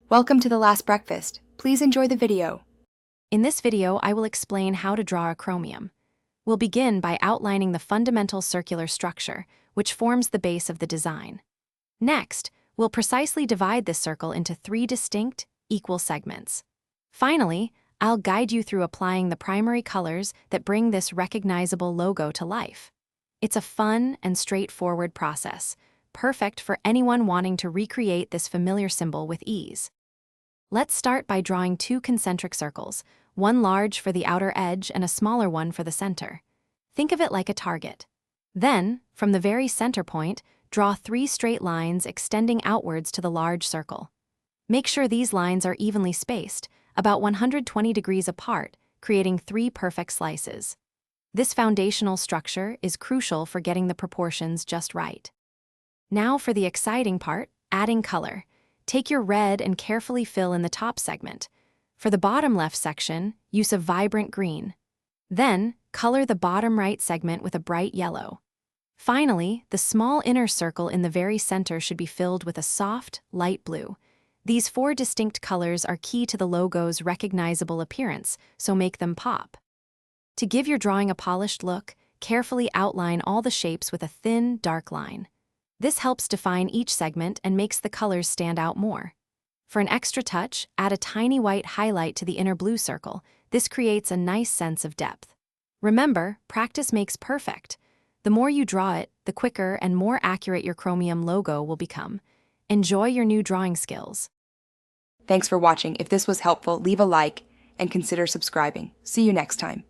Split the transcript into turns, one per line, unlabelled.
Welcome to the last breakfast. Please enjoy the video.
In this video, I will explain how to draw a chromium. We'll begin by outlining the fundamental circular structure, which forms the base of the design. Next, we'll precisely divide this circle into 3 distinct, equal segments. Finally, I'll guide you through applying the primary colors that bring this recognizable logo to life. It's a fun and straightforward process, perfect for anyone wanting to recreate this familiar symbol with ease. Let's start by drawing 2 concentric circles, one large for the outer edge and a smaller one for the center. Think of it like a target. Then, from the very center point, draw 3 straight lines extending outwards to the large circle. Make sure these lines are evenly spaced, about 120 degrees apart, creating 3 perfect slices. This foundational structure is crucial for getting the proportions just right. Now for the exciting part, adding color. Take your red and carefully fill in the top segment. For the bottom left section, use a vibrant green. Then, color the bottom right segment with a bright yellow. Finally, the small inner circle in the very center should be filled with a soft, light blue. These 4 distinct colors are key to the logo's recognizable appearance, so make them pop. To give your drawing a polished look, carefully outline all the shapes with a thin, dark line. This helps define each segment and makes the colors stand out more. For an extra touch, add a tiny white highlight to the inner blue circle. This creates a nice sense of depth. Remember, practice makes perfect. The more you draw it, the quicker and more accurate your chromium logo will become. Enjoy your new drawing skills.
Thanks for watching. If this was helpful, leave a like and consider subscribing. See you next time.